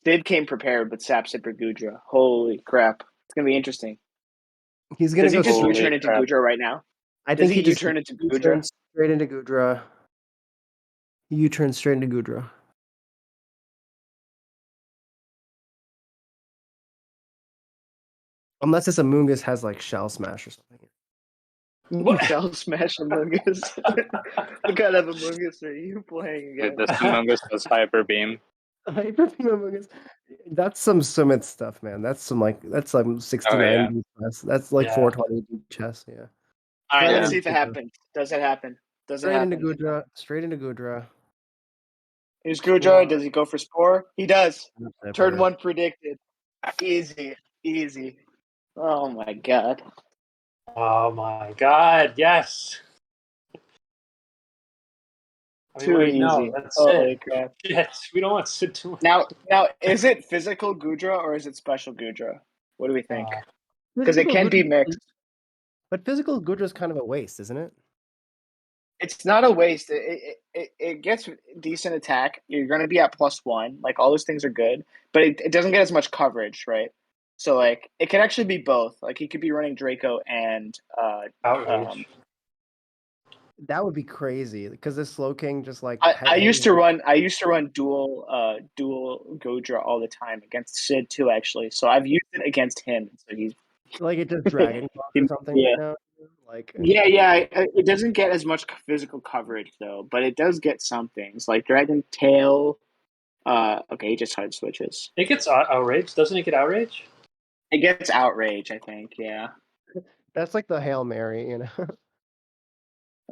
Sid came prepared with Sap Sipper Gudra. Holy crap. It's going to be interesting. He's gonna Does he go. just Holy U-turn into crap. Gudra right now? I Does think he he just U-turn into Gudra? turns straight into Gudra. U-turn straight into Gudra. Unless this Amoongus has like Shell Smash or something. What? Shell Smash Among Us. What kind of Among Us are you playing Dude, against? this Among Us does Hyper Beam. Amoongus. That's some Summit stuff, man. That's some 69 yeah. chess. That's like Yeah. 420 chess. Yeah. All right, Straight let's into see if it Gudra. happens. Does it happen? Does it Straight into happen? Gudra. Straight into Gudra. Here's Gudra. Does he go for Spore? He does. Turn Whatever. 1 predicted. Easy. Easy. Oh my god. Oh my god, yes. I mean, Too wait, easy. no, that's Holy Sid. crap. Shit, we don't want Sid to win. Now, is it physical Gudra or is it special Gudra? What do we think? Because it Physical can be Gudra- mixed. But physical Gudra is kind of a waste, isn't it? It's not a waste. It gets decent attack. You're going to be at +1. Like, all those things are good. But it doesn't get as much coverage, right? So, like, it could actually be both. Like, he could be running Draco and Outrage. That would be crazy because this Slow King just like I used to run dual Godra all the time against Sid too, actually. So I've used it against him. So he's like it just Dragon Claw or something. Yeah. Right now. Like yeah. It doesn't get as much physical coverage though, but it does get some things like Dragon Tail. Okay, he just hard switches. It gets Outrage. Doesn't it get Outrage? It gets Outrage, I think. Yeah, that's like the Hail Mary, you know.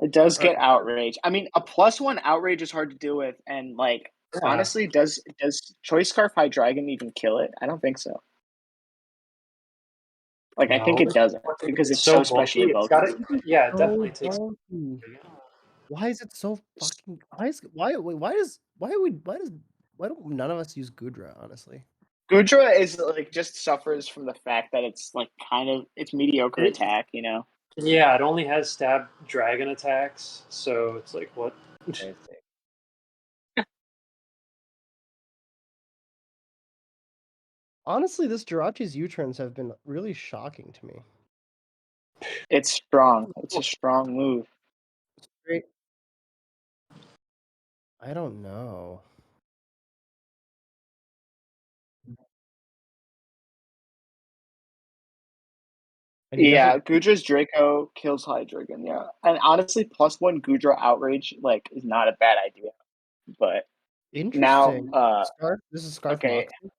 it does get Outrage. I mean, a +1 Outrage is hard to deal with, and like honestly, does Choice Scarf High Dragon even kill it? I don't think so. Like I think it doesn't because it's so specially bulky. Yeah, it definitely takes. Why is it so fucking? Why don't none of us use Gudra? Honestly, Gudra is like just suffers from the fact that it's like it's mediocre attack, you know. Yeah, it only has stab dragon attacks, so it's like what? honestly, this Jirachi's U-turns have been really shocking to me. It's strong. It's a strong move. I don't know. Yeah, Gudra's Draco kills High Dragon, yeah. And honestly, +1 Gudra Outrage like is not a bad idea. But interesting. Now this is Scarf okay. Moxie.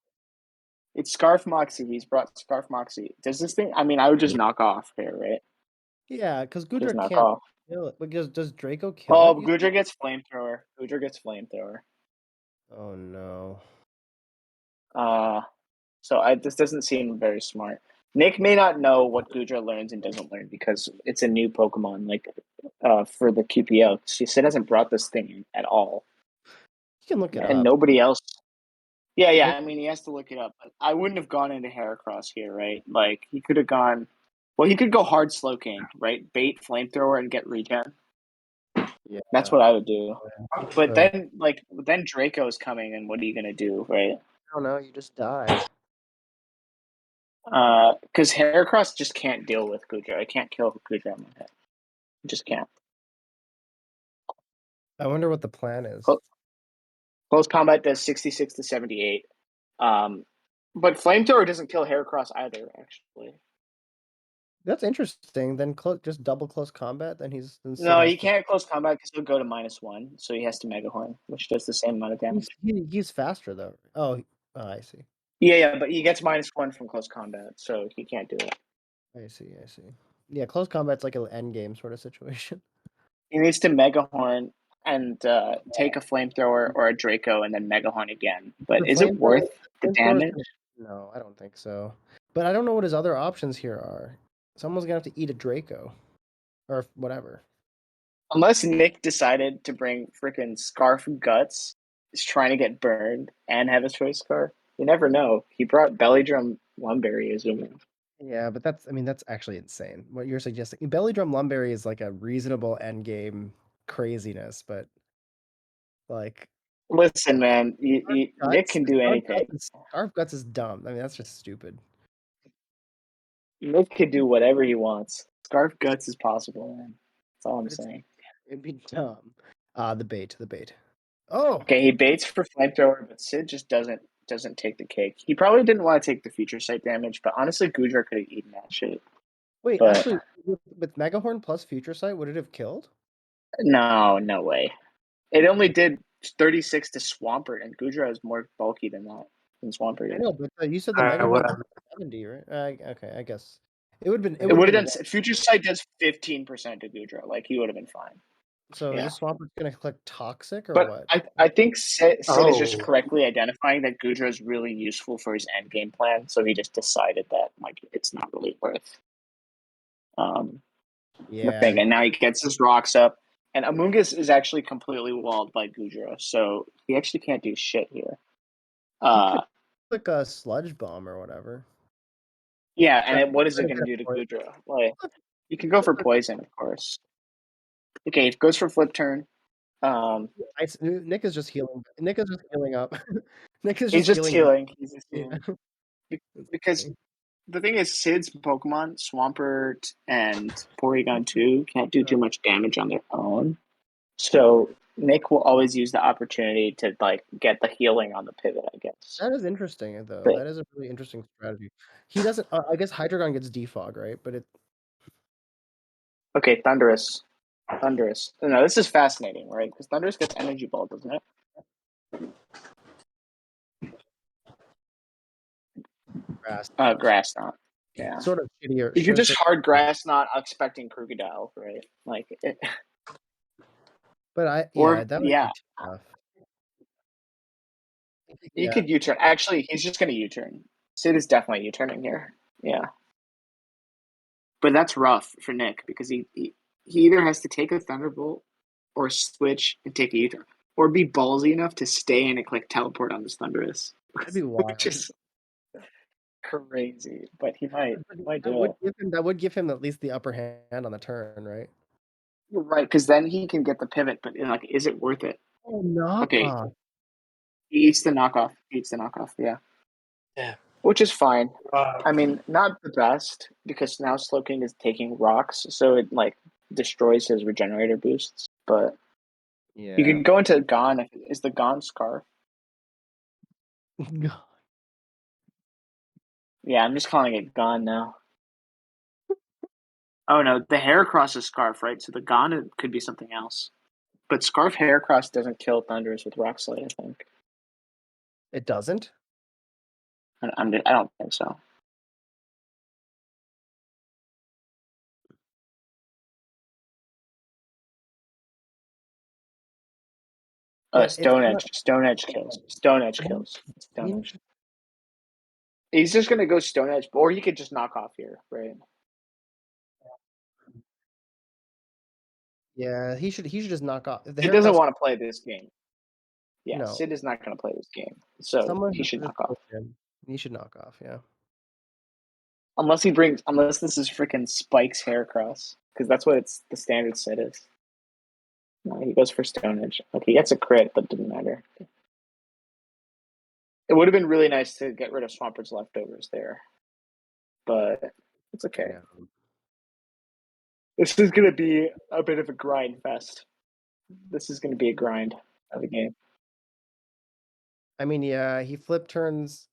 It's Scarf Moxie. He's brought Scarf Moxie. Does this thing I mean I would just knock off here, right? Yeah, because Gudra Just knock can't off. kill it. Because does Draco kill Oh, it? Gudra gets Flamethrower. Gudra gets Flamethrower. Oh no. So this doesn't seem very smart. Nick may not know what Gudra learns and doesn't learn because it's a new Pokemon, like for the QPL. Sid hasn't brought this thing in at all. You can look it and up. Nobody else. Yeah. I mean, he has to look it up. But I wouldn't have gone into Heracross here, right? Like he could have gone. Well, he could go hard Slowking, right? Bait Flamethrower and get regen. Yeah, that's what I would do. But then Draco's coming, and what are you gonna do, right? I don't know. You just die. Because Heracross just can't deal with Gudra. I can't kill Gudra on my head. I just can't. I wonder what the plan is. Close combat does 66 to 78. But Flamethrower doesn't kill Heracross either, actually. That's interesting. Then just double close combat. Then he's no, he can't close combat because he'll go to -1, so he has to Mega Horn, which does the same amount of damage. He's faster though. Oh, I see. Yeah, but he gets -1 from close combat, so he can't do it. I see. Yeah, close combat's like an end game sort of situation. He needs to Mega Horn and take a Flamethrower or a Draco and then Mega Horn again. But is it worth the damage? No, I don't think so. But I don't know what his other options here are. Someone's gonna have to eat a Draco, or whatever. Unless Nick decided to bring freaking Scarf Guts, is trying to get burned and have a choice scarf. You never know. He brought Belly Drum Lumberry as a move. Yeah, but that's actually insane. What you're suggesting, Belly Drum Lumberry is like a reasonable end game craziness, but like Listen, man, Nick can do anything. Scarf Guts is dumb. I mean, that's just stupid. Nick can do whatever he wants. Scarf Guts is possible, man. That's all I'm It's- saying. It'd be dumb. The bait. Oh, Okay, he baits for flamethrower, but Sid just doesn't take the cake. He probably didn't want to take the future sight damage, but honestly, Gudra could have eaten that shit. wait, But- actually, with Megahorn plus Future Sight, would it have killed? No way. It only did 36 to Swampert, and Gudra is more bulky than that. Than Swampert I is. know, but you said the Alright, Megahorn whatever. was 70, right? Okay, I guess it would have been. It would have done. Future sight does 15% to Gudra. Like he would have been fine. So yeah. this Swampert's gonna click Toxic or But what? I think Sid is just Oh. correctly identifying that Gudra is really useful for his end game plan, so he just decided that like it's not really worth the thing. And now he gets his rocks up. And Amoonguss is actually completely walled by Gudra, so he actually can't do shit here. Click a Sludge Bomb or whatever. Yeah, and what is it going to do to Gudra? Like, you can go for poison, of course. Okay, it goes for flip turn. Nick is just healing. Nick is just healing up. Nick is He's just healing. He's just healing. Yeah. Because the thing is, Sid's Pokemon, Swampert and Porygon 2, can't do too much damage on their own. So Nick will always use the opportunity to like get the healing on the pivot, I guess. That is interesting, though. But- that is a really interesting strategy. He doesn't. I guess Hydreigon gets defog, right? But it. Okay, Thundurus. No, this is fascinating, right? Because Thundurus gets Energy Ball, doesn't it? Grass knot. Yeah. Sort of shittier. You could just hard grass knot expecting Krookodile, right? Like it. But Or- that would yeah. be tough. You could U-turn. Actually, he's just going to U-turn. Sid is definitely U-turning here. Yeah. But that's rough for Nick because he either has to take a Thunderbolt or switch and take a U-turn. Or be ballsy enough to stay and click teleport on this Thundurus. That'd be wild. Which is crazy. But he might do it. That would give him at least the upper hand on the turn, right? Right, because then he can get the pivot, but like, is it worth it? Oh no. Okay. He eats the knockoff. Yeah. Yeah. Which is fine. Uh, I mean, not the best because now Slowking is taking rocks, so it like destroys his regenerator boosts. But Yeah. you can go into Gon. Is the Gon Scarf? Yeah, I'm just calling it Gon now. Oh no, the Heracross is Scarf, right? So the Gon could be something else. But Scarf Heracross doesn't kill Thundurus with Rock Slide, I think. It doesn't. I don't think so. Stone Edge kills. Stone Edge. He's just gonna go Stone Edge, or he could just knock off here, right? Yeah, he should just knock off. He doesn't want to play this game. Yeah, No. Sid is not going to play this game, so he should knock off. He should knock off, yeah. Unless this is freaking Spike's Heracross, because that's what the standard set is. No, he goes for Stone Edge. Okay, he gets a crit, but it didn't matter. It would have been really nice to get rid of Swampert's leftovers there, but it's okay. Yeah. This is going to be a bit of a grind fest. This is going to be a grind of a game. I mean, yeah, he flip turns,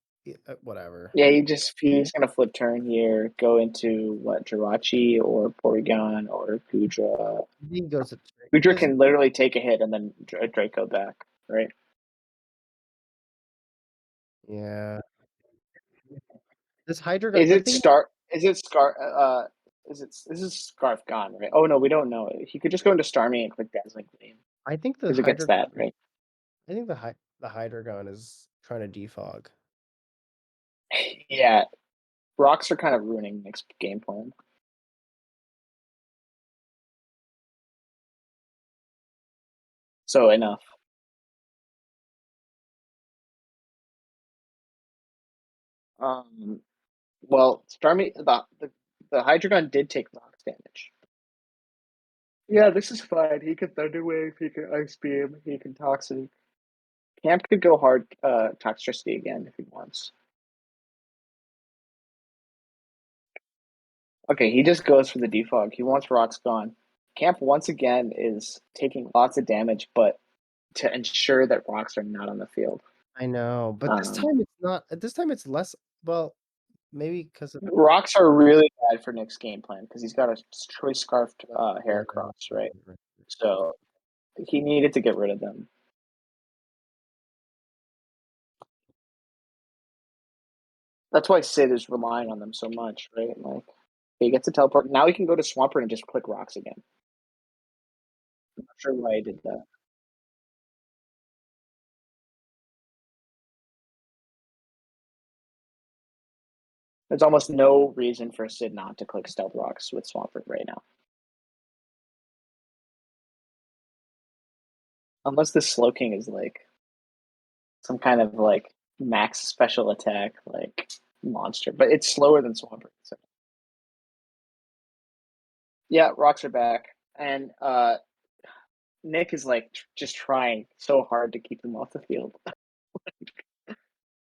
whatever. Yeah, he's going to flip turn here, go into Jirachi or Porygon or Gudra. He goes. Gudra can literally take a hit and then Draco back, right? Yeah. This Hydra. Is it Scarf gone, right? Oh no, we don't know. He could just go into Starmie and click Dazzling Gleam. I think the Because it gets that, right? I think the Hydreigon is trying to defog. Yeah. Rocks are kind of ruining Nick's game plan. So enough. Well, Starmie, the Hydreigon did take rocks damage. Yeah, this is fine. He can Thunder Wave, he can Ice Beam, he can Toxic. Camp could go hard toxicity again if he wants. Okay, he just goes for the defog. He wants rocks gone. Camp once again is taking lots of damage, but to ensure that rocks are not on the field. I know, but this time it's not. This time it's less. Well, maybe because of rocks are really bad for Nick's game plan because he's got a choice scarfed hair cross, right? So he needed to get rid of them. That's why Sid is relying on them so much, right? Like he gets a teleport. Now he can go to Swampert and just click rocks again. I'm not sure why he did that. There's almost no reason for Sid not to click Stealth Rocks with Swampert right now. Unless the Slowking is like some kind of like max special attack like monster, but it's slower than Swampert. So. Yeah, rocks are back. And Nick is like just trying so hard to keep him off the field.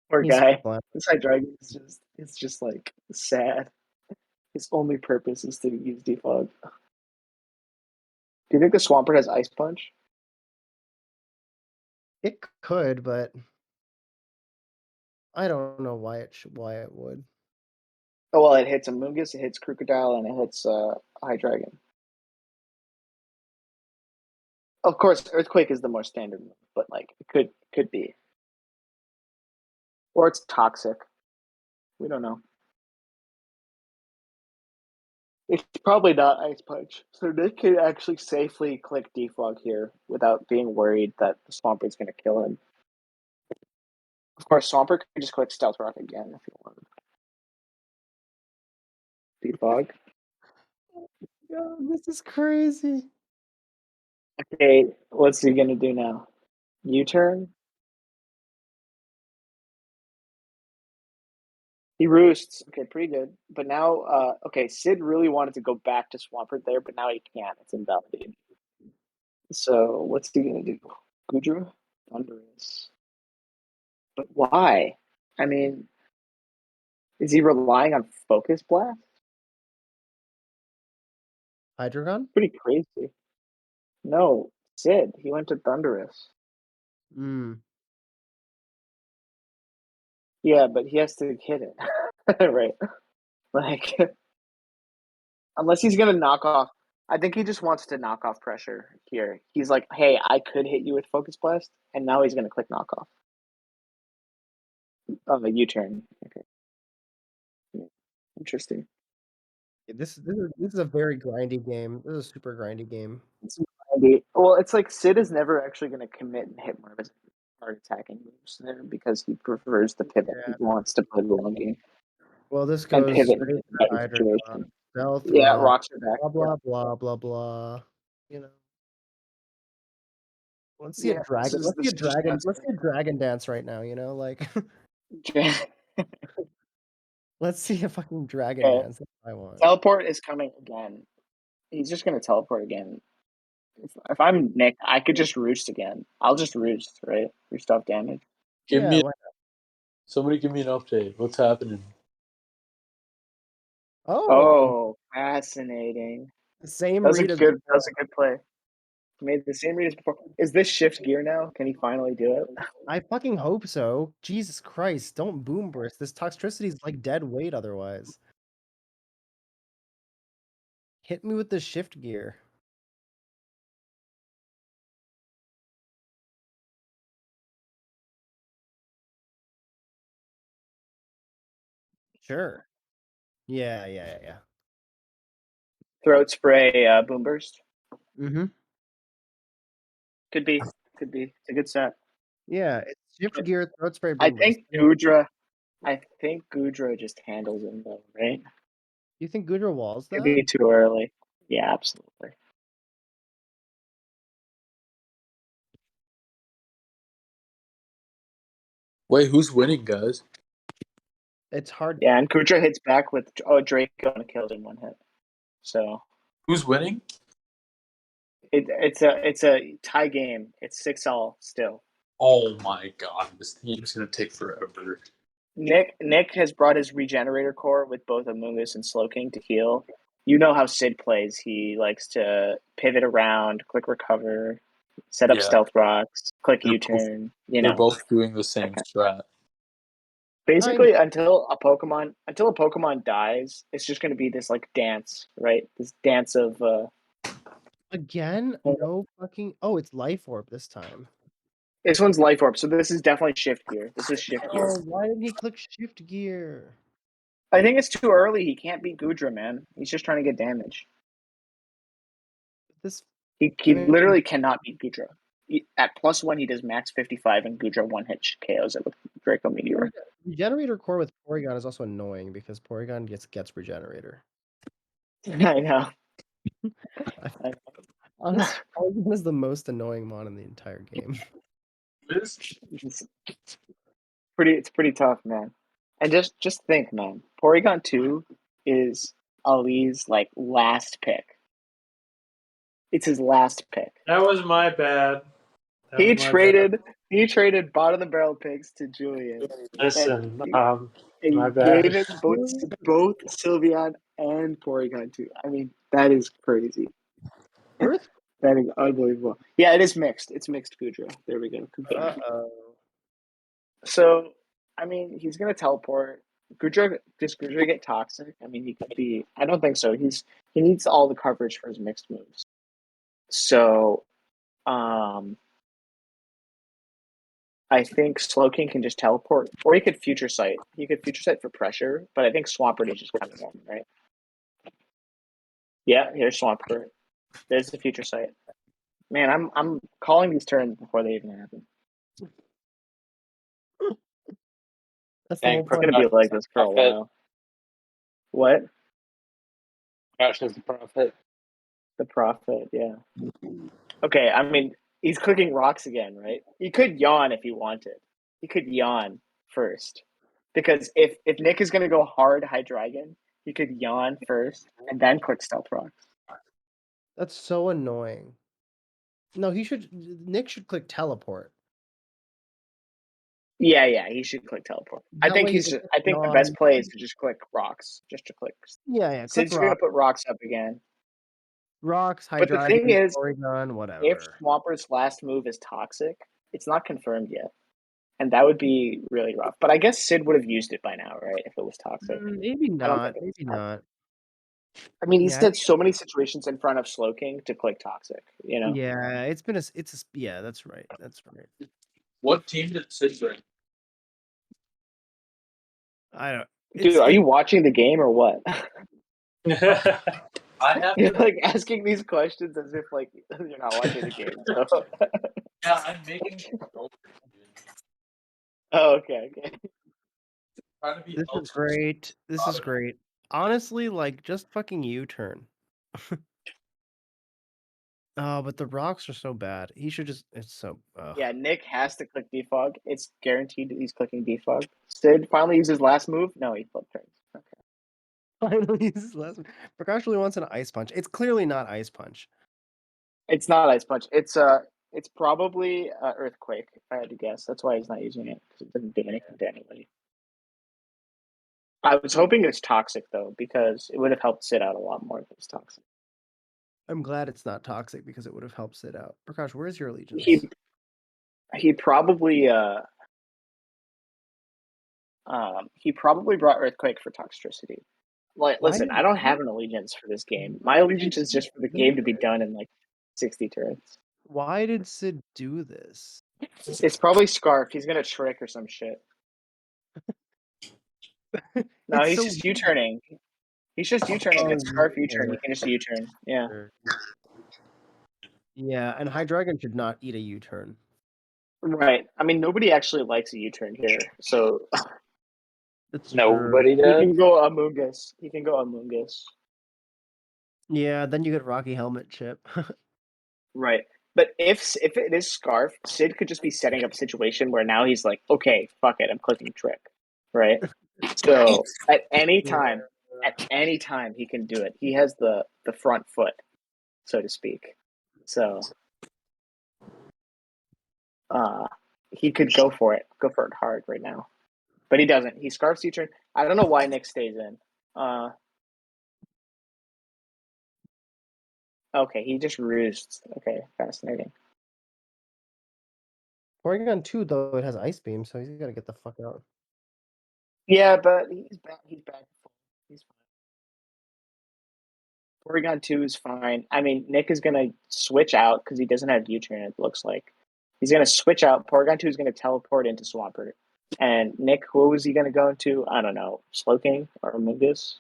Poor guy. This Hydreigon is just like sad. His only purpose is to use defog. Do you think the Swampert has Ice Punch? It could, but I don't know why it would. Oh well, it hits Amoonguss, it hits Crocodile, and it hits Hydreigon. Of course, Earthquake is the more standard move, but like it could be, or it's toxic. We don't know. It's probably not Ice Punch, so Nick can actually safely click defog here without being worried that the Swampert's going to kill him. Of course, Swampert can just click Stealth Rock again if you want. Defog. God, this is crazy. Okay, what's he gonna do now? U-turn? He roosts. Okay, pretty good. But now, okay, Sid really wanted to go back to Swampert there, but now he can't. It's invalidated. So what's he gonna do? Goodra? Thunderous. But why? I mean, is he relying on Focus Blast? Hydreigon? Pretty crazy. No, Sid. He went to Thunderous. Yeah, but he has to hit it. Right. Like, unless he's going to knock off. I think he just wants to knock off pressure here. He's like, hey, I could hit you with Focus Blast, and now he's going to click knockoff. Oh, the U-turn. Okay. Yeah. Interesting. This is a very grindy game. This is a super grindy game. Well, it's like Sid is never actually going to commit and hit one of his hard attacking moves there because he prefers to pivot. Yeah. He wants to play the long game. Well, this And goes pivot straight in to better Hydreigon. situation. Stealth Yeah, Rock, rocks are back. blah blah blah blah blah. You know. Let's see a dragon. Let's see a dragon. Let's see a dragon dance right now. You know, like. Let's see a fucking dragon dance. That's what I want. Teleport is coming again. He's just gonna teleport again. If I'm Nick, I could just roost again. I'll just roost, right? Roost off damage. Somebody give me an update. What's happening? Oh, fascinating. The same That was read a as good. That was a good play. He made the same read as before. Is this shift gear now? Can he finally do it? I fucking hope so. Jesus Christ! Don't boom burst. This toxicity is like dead weight otherwise. Hit me with the shift gear. Sure. Yeah. Throat spray, boom burst. Mm-hmm. Could be. It's a good set. Yeah, it's shift gear, throat spray, boom I burst. think Gudra just handles him though, right? You think Gudra walls that? Maybe too early. Yeah, absolutely. Wait, who's winning, guys? It's hard. Yeah, and Gudra hits back with Draco and kills in one hit. So who's winning? it's a tie game. It's 6-all still. Oh my god, this game's gonna take forever. Nick has brought his regenerator core with both Amoonguss and Slowking to heal. You know how Sid plays. He likes to pivot around, click recover, set up Yeah. stealth rocks, click They're U-turn. They're both doing the same Okay. strat. Basically, until a Pokemon dies, it's just going to be this like dance, right? This dance of Again? No fucking. Oh, it's Life Orb this time. this one's Life Orb, so this is definitely Shift Gear. This is Shift Gear. Oh, why didn't he click Shift Gear? I think it's too early. He can't beat Goodra, man. He's just trying to get damage. This He literally cannot beat Goodra. At +1, he does max 55, and Goodra one-hit KOs it with Draco Meteor. Regenerator core with Porygon is also annoying because Porygon gets Regenerator. I know. Honestly, Porygon is the most annoying mon in the entire game. It's pretty tough, man. And just think, man. Porygon 2 is Ali's like last pick. It's his last pick. That was my bad. He traded bottom of the barrel picks to Julian. Listen, And my bad. gave him both Sylveon and Porygon 2. I mean, that is crazy. Earth? That is unbelievable. Yeah, it is mixed. It's mixed Goodra. There we go. Uh-oh. So, I mean, he's gonna teleport. Does Goodra get toxic? I mean, he could be. I don't think so. He needs all the coverage for his mixed moves. So, I think Slowking can just teleport, or he could Future Sight. He could Future Sight for pressure, but I think Swampert is just coming in, right? Yeah, here's Swampert. There's the Future Sight. Man, I'm calling these turns before they even happen. That's the whole It's point. gonna be like this for a while. What? Crash is the prophet. The Prophet, yeah. Okay, I mean, he's clicking rocks again, right? He could yawn if he wanted. He could yawn first. Because if Nick is gonna go hard Hydreigon, he could yawn first and then click Stealth Rocks. That's so annoying. No, Nick should click Teleport. Yeah, he should click Teleport. I think the best play is to just click rocks. Just to click. Yeah. Sid's gonna put rocks up again. Rocks, Hydreigon, But the thing is, Porygon, whatever. if Swampert's last move is toxic, it's not confirmed yet. And that would be really rough. But I guess Sid would have used it by now, right? If it was toxic. Maybe not. Maybe not. I mean, he's had so many situations in front of Slowking to click toxic, you know? Yeah, yeah, that's right. That's right. What team did Sid bring? I don't. Dude, are you watching the game or what? You're like asking these questions as if like you're not watching the game. So. Yeah, I'm making. Oh, okay. This is great. This is great. Honestly, like just fucking U-turn. Oh, but the rocks are so bad. He should just. It's so. Yeah, Nick has to click defog. It's guaranteed that he's clicking defog. Sid finally uses last move. No, he flip turns. Okay. Finally uses last move. Prakash really wants an ice punch. It's clearly not ice punch. It's not ice punch. It's probably earthquake. If I had to guess, that's why he's not using it because it doesn't do anything to anybody. I was hoping it's toxic though because it would have helped Sid out a lot more if it was toxic. I'm glad it's not toxic because it would have helped Sid out. Prakash, where's your allegiance? He probably brought earthquake for toxicity. Like, listen, I don't have an allegiance for this game. My allegiance is just for the game to be done in like 60 turns. Why did Sid do this? It's probably Scarf. He's gonna trick or some shit. No, he's just U-turning. He's just U-turning. It's Scarf U-turn. You can just U-turn. Yeah. Yeah, and Hydreigon should not eat a U-turn. Right. I mean, nobody actually likes a U-turn here, so Nobody does. He can go Amoonguss. Yeah, then you get Rocky Helmet chip. Right. But if it is Scarf, Sid could just be setting up a situation where now he's like, okay, fuck it, I'm clicking trick. Right? So at any time he can do it. He has the front foot, so to speak. So he could go for it hard right now, but he doesn't. He scarfs each turn. I don't know why Nick stays in. Okay, he just roosts. Okay, fascinating. Porygon 2, though, it has Ice Beam, so he's got to get the fuck out. Yeah, but he's back. He's back. He's fine. Porygon 2 is fine. I mean, Nick is gonna switch out because he doesn't have U-turn. It looks like he's gonna switch out. Porygon 2 is gonna teleport into Swampert, and Nick, who was he gonna go into? I don't know, Slowking or Amoonguss.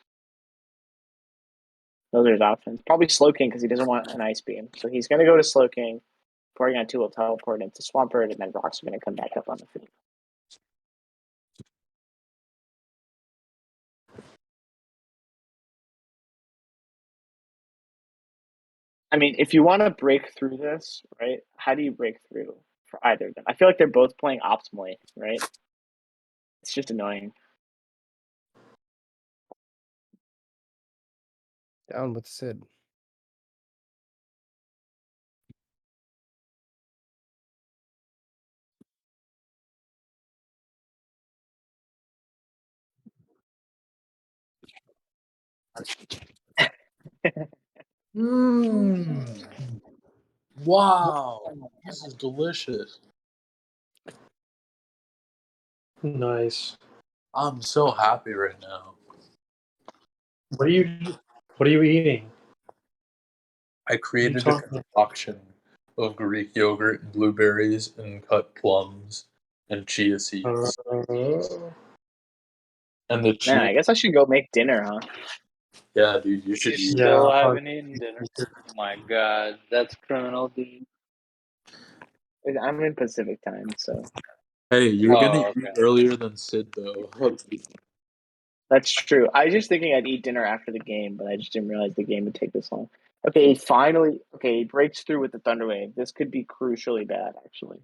Those are his options. Probably Slowking because he doesn't want an Ice Beam. So he's gonna go to Slowking. Porygon 2 will teleport into Swampert, and then Rocks are gonna come back up on the field. I mean, if you want to break through this, right? How do you break through for either of them? I feel like they're both playing optimally, right? It's just annoying. Down with Sid. Wow, this is delicious. Nice. I'm so happy right now. What are you eating? I created a concoction of Greek yogurt and blueberries and cut plums and chia seeds. And the Man, chia. I guess I should go make dinner, huh? Yeah, dude, you should You eat. still Yeah. haven't eaten dinner? Oh my god, that's criminal, dude. I'm in Pacific time, so Hey, you're gonna Oh, eat okay. earlier than Sid though. that's true. I was just thinking I'd eat dinner after the game, but I just didn't realize the game would take this long. Okay, he breaks through with the Thunder Wave. This could be crucially bad, actually.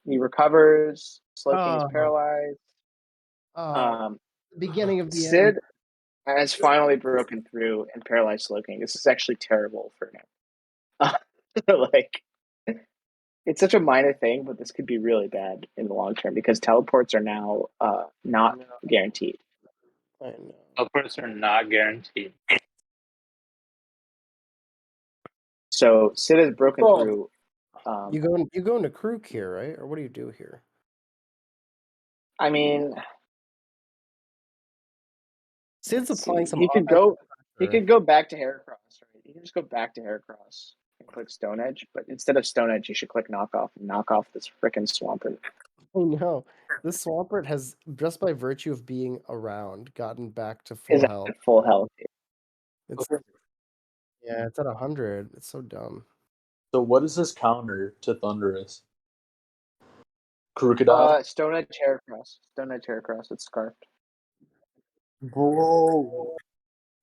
He recovers. Slowking is paralyzed. Beginning of the end. Sid has finally broken through and paralyzed Slowking. This is actually terrible for him. Like, it's such a minor thing, but this could be really bad in the long term because teleports are now not guaranteed. I know. Teleports are not guaranteed. So Sid has broken Oh. through. You go into Kruk here, right? Or what do you do here? I mean, Sid's let's applying see. some He could go. He pressure. could go back to Heracross. Right? He can just go back to Heracross and click Stone Edge. But instead of Stone Edge, you should click Knockoff and knock off this freaking Swampert. Oh no. This Swampert has, just by virtue of being around, gotten back to Is full health. at full health. It's yeah, it's at 100. It's so dumb. So what is this counter to Thundurus? Crocodile? Stone Edge Heracross. Stone Edge Heracross. It's scarfed. Bro.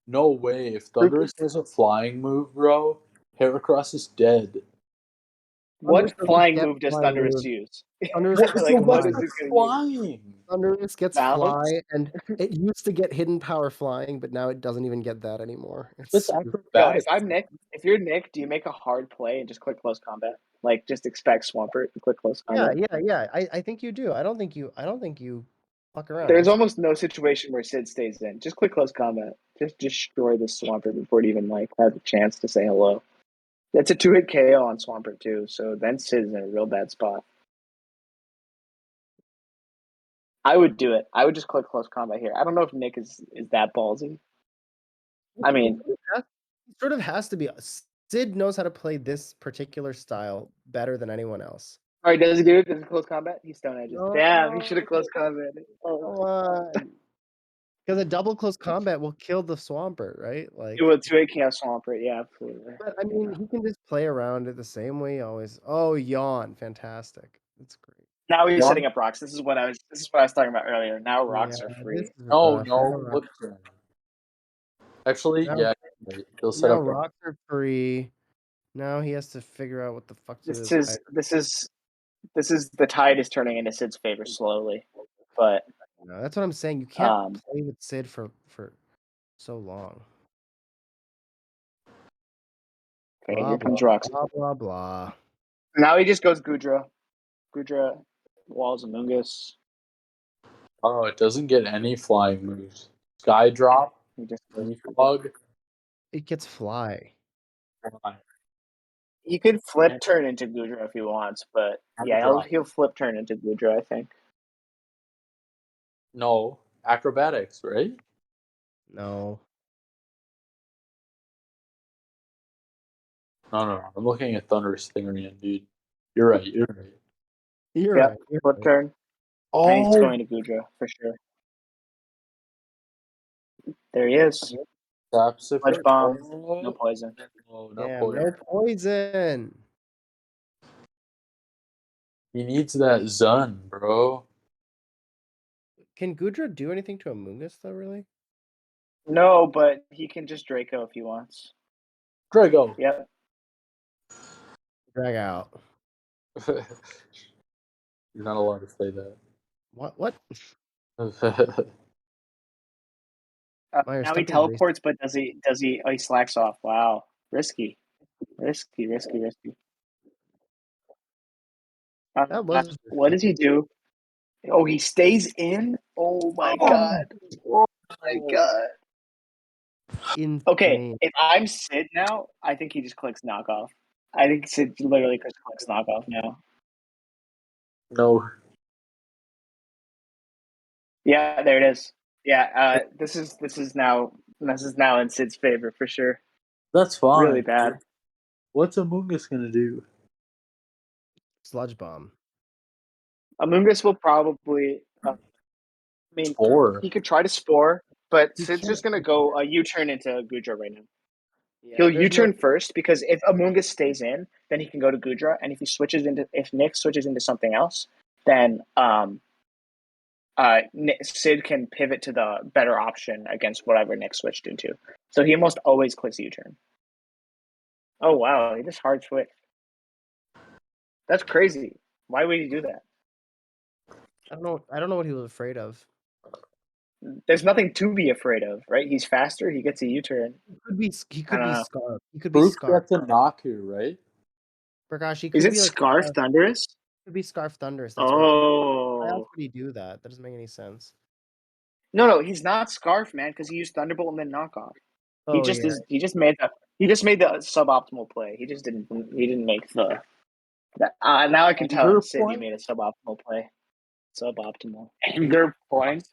No way. If Thundurus has a flying move, bro, Heracross is dead. What Thundurus doesn't flying get move does flying Thundurus moves. use? Thundurus What, gets so What what's is flying. the it going to use? flying? Thundurus gets Bounce? fly, and it used to get hidden power flying, but now it doesn't even get that anymore. It's Yo, acrobatic. if you're Nick, do you make a hard play and just click close combat? Like just expect Swampert and click close combat. Yeah. I think you do. I don't think you fuck around. There's almost no situation where Sid stays in. Just click close combat. Just destroy this Swampert before it even like has a chance to say hello. That's a 2-hit KO on Swampert too, so then Sid's in a real bad spot. I would do it. I would just click close combat here. I don't know if Nick is that ballsy. I mean, It sort of has to be. Sid knows how to play this particular style better than anyone else. all right, does he do it? Does he close combat? He's Stone Edges. No. Damn, he should have close combat. Oh. Come on. Because a double close combat will kill the Swampert, right? Like, It would 2-hit KO Swampert, yeah, absolutely. but I mean, he can just play around it the same way he always. Oh, yawn, fantastic. That's great. Now he's One- setting up rocks. This is what I was talking about earlier. Now rocks are free. This is No, rough. no, look at him. Actually, Now- yeah, he'll set Now up. rocks are free. Now he has to figure out what the fuck to do. This is the tide is turning into Sid's favor slowly, but No, that's what I'm saying. You can't play with Sid for so long. okay, Blah, here comes blah, rocks. blah blah blah. Now he just goes Gudra. Gudra Walls Amoongus. Oh, it doesn't get any flying moves. Sky drop, He just Fog. It gets fly. he could flip turn into Goodra if he wants, but yeah, he'll flip turn into Goodra, I think. No, acrobatics, right? No. No. I'm looking at Thunderous Stingray, dude. You're right. You're Yep, right. You're flip right. turn. And he's Oh, going to Goodra for sure. There he is. Sludge bomb, no poison. No Damn, poison. no poison. He needs that Zun, bro. Can Goodra do anything to Amoongus though? Really? No, but he can just Draco if he wants. Drago. Yep. Drag out. You're not allowed to say What? that. Myers, Now stop he being racist. teleports, but does he? Oh, he slacks off. Wow, risky. That was What does he do? Oh, he stays in. Oh my god. Oh my god. insane. Okay, if I'm Sid now, I think he just clicks knockoff. I think Sid literally just clicks knockoff now. No. Yeah, there it is. Yeah, this is now in Sid's favor for sure. That's fine. Really bad. What's Amoongus gonna do? Sludge bomb. Amoongus will probably. I mean, Spore. he could try to spore, but He Sid's can't just gonna go a U-turn into Goodra right now. Yeah, He'll there's U-turn first because if Amoongus stays in, then he can go to Goodra, and if Nick switches into something else, then Sid can pivot to the better option against whatever Nick switched into. So he almost always clicks U-turn. Oh wow, he just hard switched. That's crazy. Why would he do that? I don't know what he was afraid of. There's nothing to be afraid of, right? He's faster. He gets a U-turn. He could be Scarf. He could be Brooke Scarf. gets a knock here, right? Prakash, he Is could it be like Scarf Thunderous? could be Scarf Thunderous. That's right. Why else Oh would he do that? That doesn't make any sense. no, he's not Scarf, man, because he used Thunderbolt and then knockoff. He Oh just yeah. is. He just made the suboptimal play. He just didn't. He didn't make the. Now I can tell Anger Sid he point? made a suboptimal play. Suboptimal. Anger point.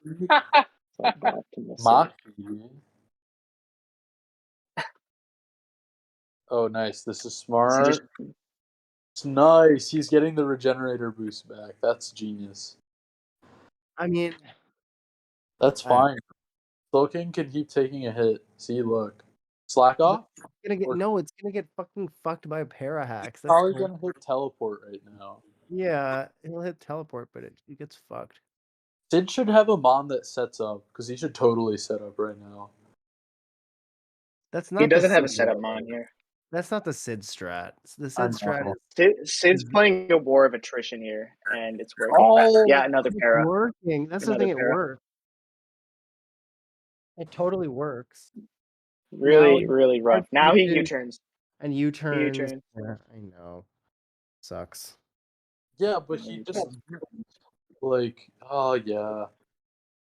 Suboptimal. Mock. Oh, nice. This is smart. It's nice. He's getting the regenerator boost back. That's genius. I mean, That's fine. Slowking can keep taking a hit. See, look. Slack off? it's gonna get fucking fucked by Parahacks. That's Probably gonna hit teleport right now. Yeah, he'll hit teleport, but it gets fucked. Sid should have a Mon that sets up, because he should totally set up right now. That's not. He doesn't the have a Sid setup strat. Mon here. That's not the Sid strat. The I Sid strat know. is Sid's playing a war of attrition here, and it's working. Oh, Yeah, another para. working. That's the Another thing. It para. works. It totally works. Really, Now really rough. Now he switches U-turns. and U-turns. U-turns. Yeah, I know. Sucks. yeah, but he just, like, oh, yeah.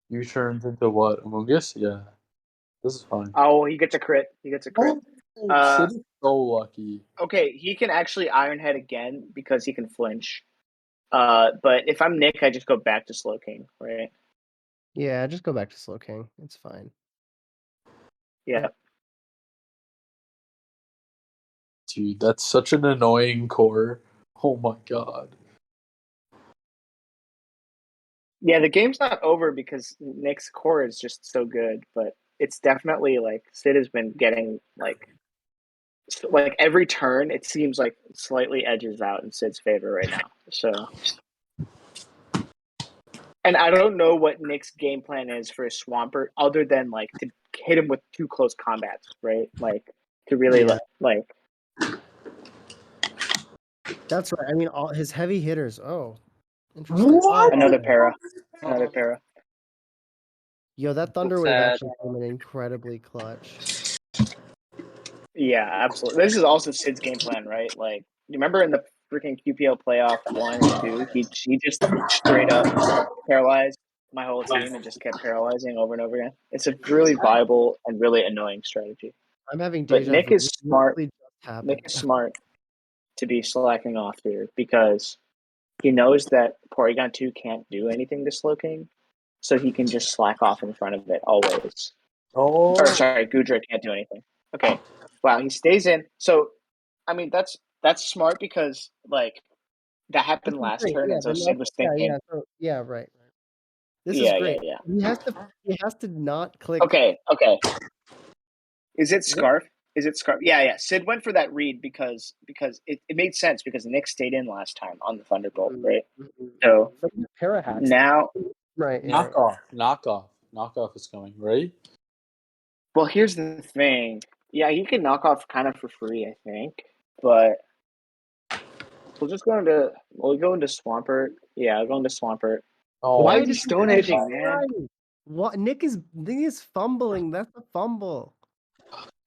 U-turns into what? Amoongus? Yeah. This is fine. Oh, he gets a crit. Sid is so lucky. Okay, he can actually Iron Head again because he can flinch. But if I'm Nick, I just go back to Slow King, right? Yeah, just go back to Slow King. It's fine. Yeah. Dude, that's such an annoying core. Oh my god. Yeah, the game's not over because Nick's core is just so good, but it's definitely like Sid has been getting like every turn it seems like slightly edges out in Sid's favor right now. So and I don't know what Nick's game plan is for a Swampert other than like to hit him with two close combats, right? Like to really like That's right. I mean, all his heavy hitters. Oh, interesting. What? another para. Another para. Yo, that Thunder Wave Sad. actually came in incredibly clutch. Yeah, absolutely. This is also Sid's game plan, right? Like, you remember in the freaking QPL playoff 1 and 2, he just straight up paralyzed my whole team and just kept paralyzing over and over again. It's a really viable and really annoying strategy. I'm having But deja Nick vu. is This smart. literally just happened. Nick is smart to be slacking off here because he knows that Porygon 2 can't do anything to Slowking, so he can just slack off in front of it always. Oh, Or sorry, Goodra can't do anything. Okay. Wow, he stays in. So, I mean, that's smart because, like, that happened This is last great. turn, Yeah, and so the Sid next, was thinking, right. This is yeah. great. He has to not click. Okay. Is it Scarf? Is it Scarf? Yeah. Sid went for that read because it made sense because Nick stayed in last time on the Thunderbolt, right? So now, Right. knockoff is coming, right? well, here's the thing. Yeah, he can knock off kind of for free, I think, but we'll go into Swampert. Yeah, I'll go into Swampert. Oh, Why is he Stone Edging, man? Right. What? Nick is fumbling. That's a fumble.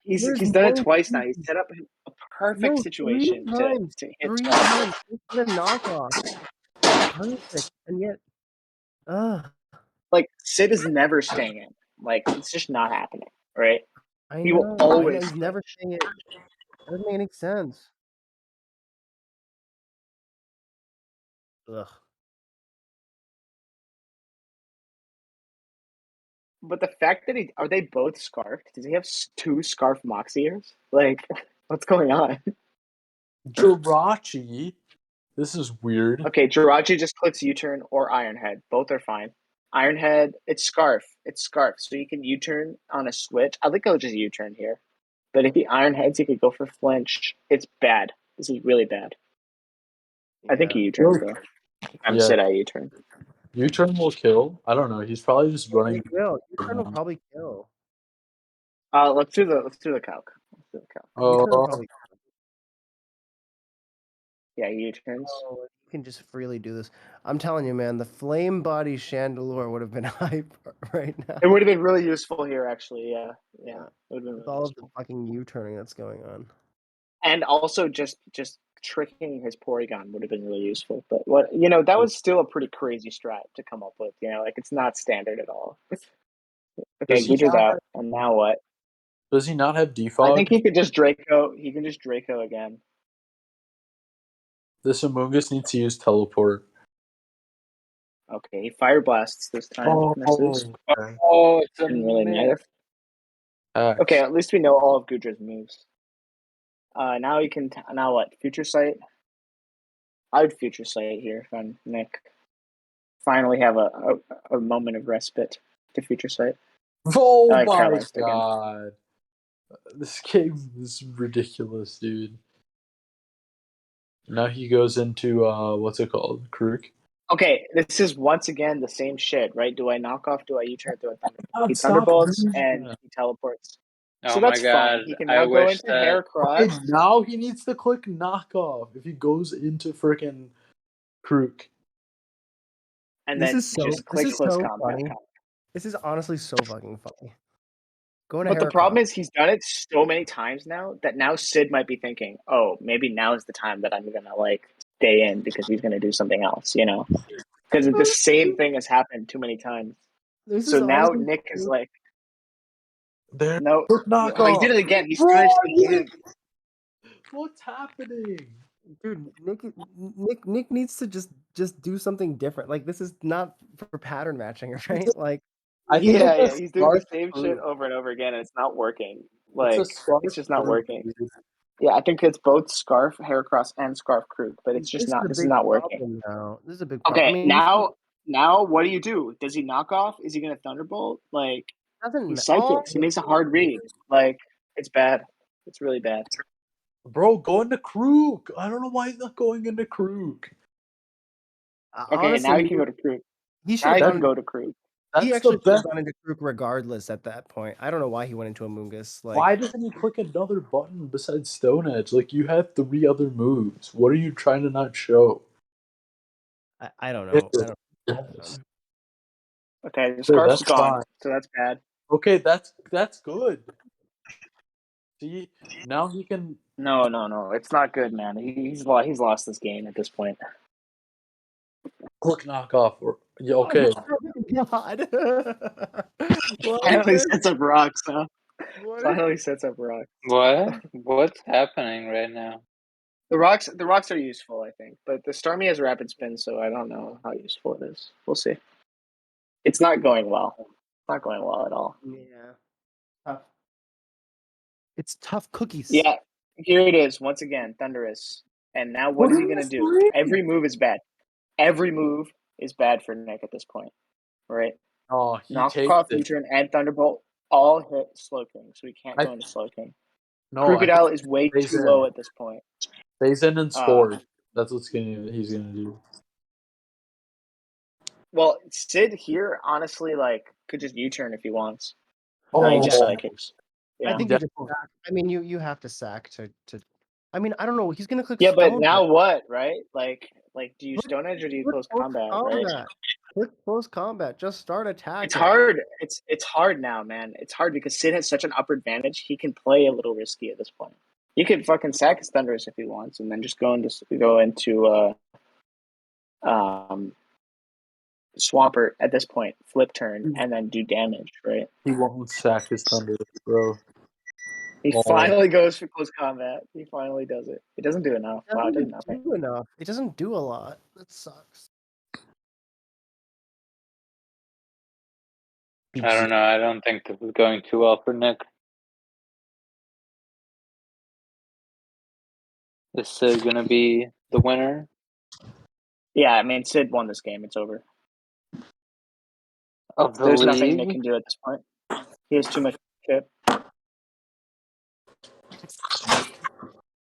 He's There's done it no twice now. He's reason. set up a perfect situation to hit Three Swampert. times. It's the knockoff. Perfect. And yet, Like, Sid is never staying in. Like, it's just not happening, right? I He will know. always He's never saying it. Doesn't make any sense. Ugh. But the fact that are they both scarfed? Does he have 2 scarf Moxiers? Like, what's going on? Jirachi. This is weird. Okay, Jirachi just clicks U-turn or Ironhead. Both are fine. Ironhead, it's Scarf. So you can U-turn on a switch. I think I'll just U-turn here. But if he Ironheads, he could go for flinch. It's bad. This is really bad. I think he U-turns, though. I'm Sid, I U-turn. U-turn will kill. I don't know. He's probably just running. U-turn will probably kill. Let's do the calc. U-turn will probably kill. Yeah, he U-turns. Oh, you can just freely do this. I'm telling you, man, the flame body Chandelure would have been hype right now. It would have been really useful here, actually. Yeah. It would have been With really all useful. of the fucking U-turning that's going on. And also just tricking his Porygon would have been really useful. But that was still a pretty crazy strat to come up with. Like it's not standard at all. Okay, Gudra's out, and now what? Does he not have defog? I think he could just Draco. He can just Draco again. This Amoonguss needs to use teleport. Okay, he Fire Blasts this time. Misses. It's a Didn't really matter. Okay, at least we know all of Gudra's moves. Now he can. Now what? Future Sight. I would Future Sight here if I'm Nick. Finally have a moment of respite to Future Sight. Oh my paralyzed god. again. This game is ridiculous, dude. Now he goes into what's it called? Krook. Okay, this is once again the same shit, right? Do I knock off? Do I U-turn? Do I Thunderbolt? He Stop Thunderbolts doing and that. he teleports. Oh So my that's god! fine. He can I now go wish into that. Heracross. Okay, now he needs to click knockoff if he goes into freaking Krook. And This then is so, just this click is close so combat. funny. This is honestly so fucking funny. Going to But the Heracross. problem is he's done it so many times now that now Sid might be thinking, oh, maybe now is the time that I'm gonna stay in because he's gonna do something else, Because the same thing has happened too many times. So now Nick is like, There, no, knockoff. he did it again. He's done it again. What's happening? Dude, Nick needs to just do something different. Like this is not for pattern matching, right? Like He's doing the same shit over and over again, and it's not working. It's just not working. Yeah, I think it's both Scarf, Heracross, and Scarf Krook, but it's just not. This is not working. Now. This is a big problem. Okay, I mean, now what do you do? Does he knock off? Is he gonna Thunderbolt? He psychics. He makes a hard read. It's bad. It's really bad. Bro, go into Krook. I don't know why he's not going into Krook. Okay, honestly, now he can go to Krook. He should go to Krook. He actually should have gone into Krook regardless at that point. I don't know why he went into Amoonguss. Why doesn't he click another button besides Stone Edge? You have 3 other moves. What are you trying to not show? I don't know. Okay, the Scarf's gone, so that's bad. Okay, that's good. See, now he can No. It's not good, man. He's lost this game at this point. Click knockoff. Yeah, okay. Oh my God. Finally What? sets up rocks, huh? What? Finally sets up rocks. What? What's happening right now? The rocks are useful, I think, but the Starmie has rapid spin, so I don't know how useful it is. We'll see. It's not going well. Not going well at all. Yeah. Tough. It's tough cookies. Yeah, here it is once again, Thunderous. And now what is he gonna do? Every move is bad. Every move is bad for Nick at this point, right? Oh, he Knock takes off it. U-turn and Thunderbolt all hit Slowking, so he can't I- go into Slowking. No, Crocodile I think is way stays too in. low at this point. Stays in and scores. That's what's he's gonna do. Well, Sid here, honestly, like could just U-turn if he wants. Oh, He just psychics. I Yeah. think you just sack. I mean, you have to sack to. I mean, I don't know. He's gonna click. Yeah, but Stone now Edge. what, right? Like do you Click- Stone Edge or do you click close combat, right? Click close combat. Just start attacking. It's hard. It's hard now, man. It's hard because Sid has such an upper advantage. He can play a little risky at this point. He could fucking sack his Thunderous if he wants, and then just go into Swampert at this point, flip turn, and then do damage, right? He won't sack his Thunder, bro. He Oh. finally goes for close combat. He finally does it. It doesn't do enough. Wow, it does nothing. do enough. It doesn't do a lot. That sucks. I don't know. I don't think this is going too well for Nick. Is Sid gonna be the winner? Yeah, I mean, Sid won this game. It's over. Of the There's nothing Nick league? can do at this point. He has too much chip.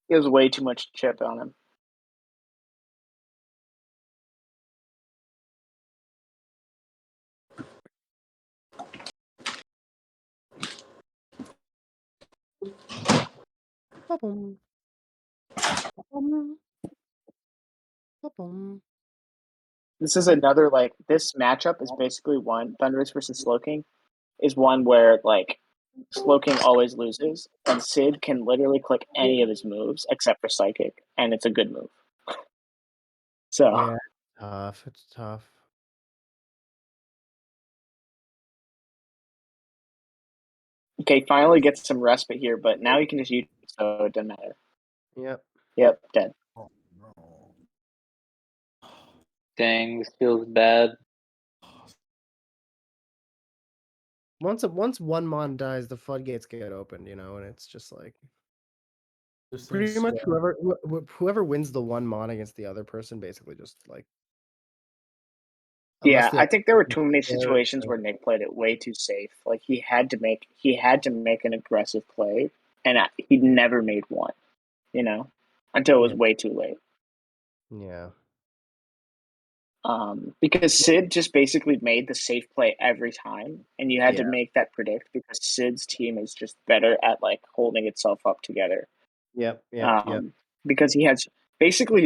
He has way too much chip on him. Ba-boom. Ba-boom. Ba-boom. This is another this matchup is basically one Thunderous versus Slowking is one where Slowking always loses and Sid can literally click any of his moves except for Psychic and it's a good move. So Yeah, tough. It's tough. okay, finally gets some respite here, but now he can just use it, so it doesn't matter. Yep, dead. Oh, no. Dang, this feels bad. Once one mon dies, the floodgates get opened, and it's just like pretty much whoever wins the one mon against the other person basically just like. Yeah, I think there were too many situations where Nick played it way too safe. Like he had to make an aggressive play, and he never made one. Until it was way too late. Yeah. Because Sid just basically made the safe play every time, and you had to make that predict because Sid's team is just better at holding itself up together. Yep. Because he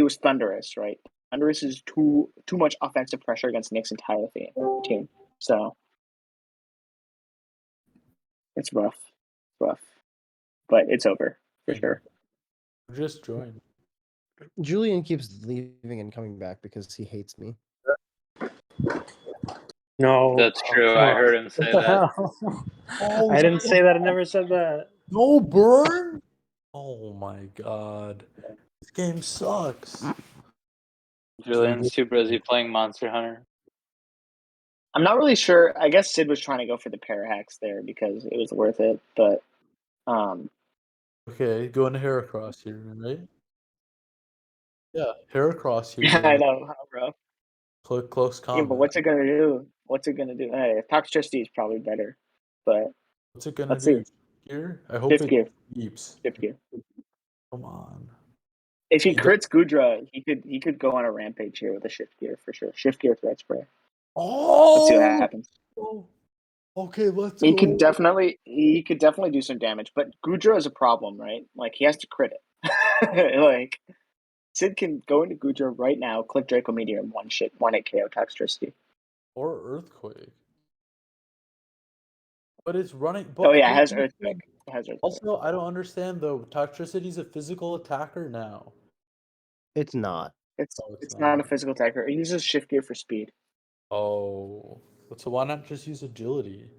was Thunderous, right? Thunderous is too much offensive pressure against Nick's entire team. So it's rough, but it's over for sure. Just join. Julian keeps leaving and coming back because he hates me. No, That's true. I heard him say that. Oh, I didn't say that. I never said that. no burn. Oh my god, this game sucks. Julian's too busy playing Monster Hunter. I'm not really sure. I guess Sid was trying to go for the parahacks there because it was worth it, but Okay, going to Heracross here, right? Yeah, Heracross here. I know, bro. Click close combat. Yeah, but what's it gonna do? Hey, Toxtricity is probably better, but What's it gonna let's do? see. Here, I hope Shift it gear. keeps. Shift gear. Come on. If he crits Gudra, he could go on a rampage here with a shift gear for sure. Shift gear threat spray. Oh, Let's see what happens. Okay, let's He go. could definitely do some damage, but Gudra is a problem, right? He has to crit it. Sid can go into Gudra right now, click Draco Meteor, and one hit KO Toxtricity. Or Earthquake. But it's running. Oh yeah, it has Earthquake. has Earthquake. Also, I don't understand though. Toxicity's a physical attacker now. It's not. It's Oh, it's not a not. physical attacker. It uses shift gear for speed. Oh, so why not just use agility?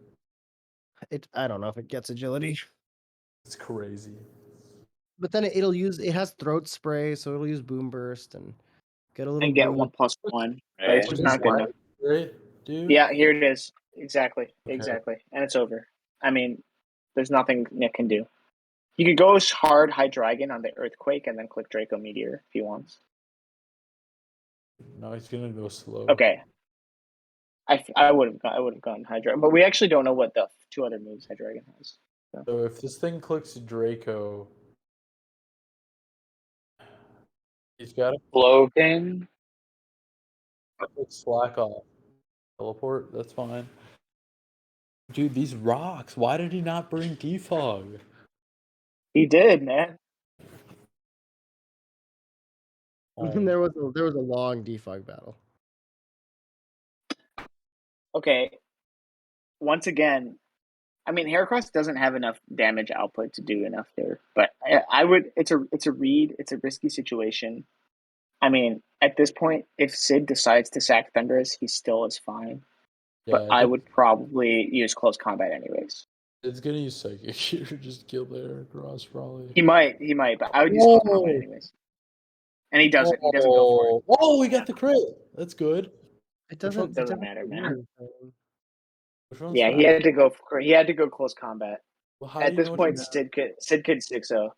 I don't know if it gets agility. It's crazy. But then it has throat spray, so it'll use boom burst and get a little And get boost. 1+1, but it's Right. just not good enough. Right, dude? Yeah, here it is. Exactly. Okay. Exactly. And it's over. I mean, there's nothing Nick can do. He could go hard Hydreigon on the Earthquake and then click Draco Meteor if he wants. No, he's gonna go slow. Okay. I would have gone Hydreigon, but we actually don't know what the 2 other moves Hydreigon has. So if this thing clicks Draco, he's got to Floating. click Slack off. Teleport, that's fine. Dude, these rocks. Why did he not bring defog? He did, man. There was a long defog battle. Okay. Once again, I mean, Heracross doesn't have enough damage output to do enough here, but I would. It's a read. It's a risky situation. I mean, at this point, if Sid decides to sack Thundurus, he still is fine. Yeah, But I would probably use close combat anyways. It's gonna use Psychic here, just kill the Heracross probably. He might, but I would use close combat anyways. And he doesn't. He doesn't go for it. Oh, we got the crit. That's good. It doesn't matter, man. Which one's Yeah, fast? he had to go. He had to go close combat. Well, how do At you this know point, which Sid could 6-0.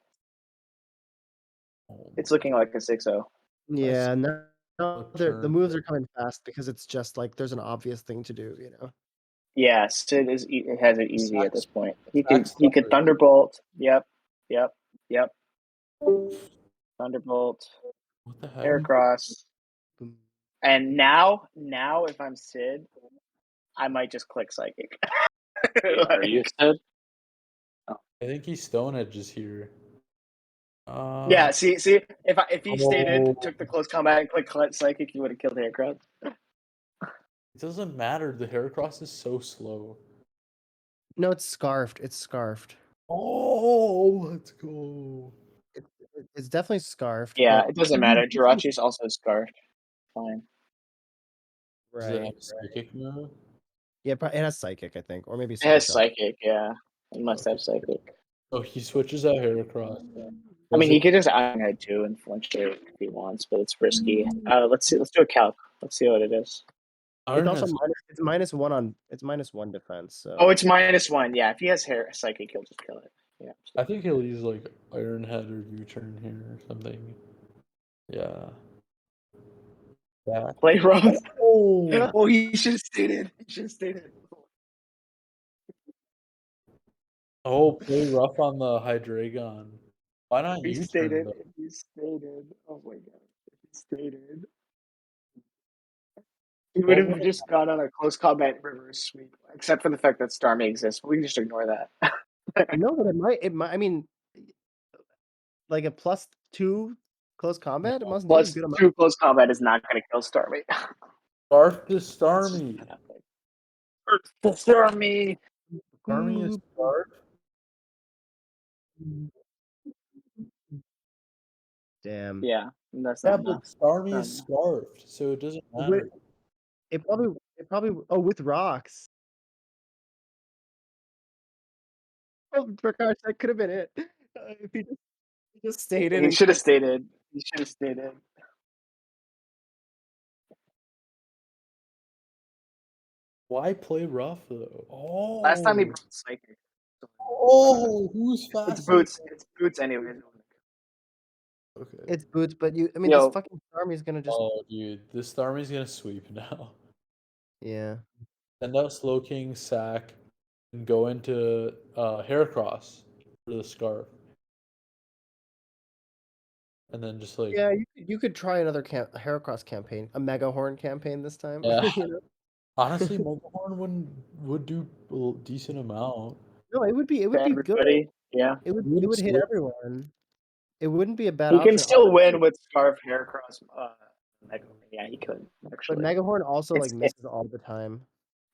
one? It's looking like a 6-0. Yeah, no, the turn. moves are coming fast because it's just like there's an obvious thing to do, you know. Yeah, Sid it has it easy at this point. He Sax could Thunder. Thunderbolt. Yep. Thunderbolt. What the heck? Heracross. Boom. And now if I'm Sid, I might just click Psychic. Are you Sid? I think he's Stone Edges here. Yeah, see, if he stayed in, Oh. took the close combat and clicked Psychic, he would have killed Heracross. It doesn't matter. The Heracross is so slow. No, it's scarfed. It's scarfed. Oh, let's go. It's definitely scarfed. Yeah, but it doesn't matter. Jirachi's also scarfed. Fine. Does it have Right. a Psychic move? Yeah, it has psychic, I think, or maybe It has Super Shock. Psychic, yeah. It must have Psychic. Oh, he switches out Heracross. I mean, he could just Iron Head too and flinch it if he wants, but it's risky. Let's see. Let's do a calc. Let's see what it is. It's also -1 defense. So. Oh, it's -1. Yeah, if he has Psychic, he'll just kill it. Yeah. I think he'll use like Iron Head or U-turn here or something. Yeah. That. Play rough. Oh. Oh, he should have stayed in. Oh, play rough on the Hydreigon. Why not He stayed U-turn in. though? He stayed in. Oh my god. He stayed in. He would have just gone on a close combat reverse sweep, except for the fact that Starmie exists. We can just ignore that. No, but it might. I mean, like a +2 close combat. It must do a Plus good amount. 2 close combat is not going to kill Starmie. Scarf the Starmie. The Starmie. Starmie is scarf. Damn. Yeah, that's Yeah, not but enough. Starmie is scarfed, so it doesn't matter. It probably. Oh, with rocks. Oh, Prakash, that could have been it. If he just stayed in. He should have stayed in. He should have stayed in. Why play rough though? Oh. Last time he brought Psychic. Oh, who's fast? It's Boots. It's Boots anyway. Okay. It's Boots, but I mean, Yo. this fucking Starmie's gonna just. Oh, dude, this Starmie's gonna sweep now. Yeah. Send out Slowking, Sack, and go into Heracross for the Scarf. And then just like... Yeah, you could try another Heracross campaign, a Mega Horn campaign this time. Yeah. You know? Honestly, Megahorn would do a decent amount. No, it would be good. Everybody, yeah. It would hit everyone. It wouldn't be a bad He option. can still win with Scarf, Heracross, Mega. Yeah, he could actually. But Megahorn also It's- misses all the time.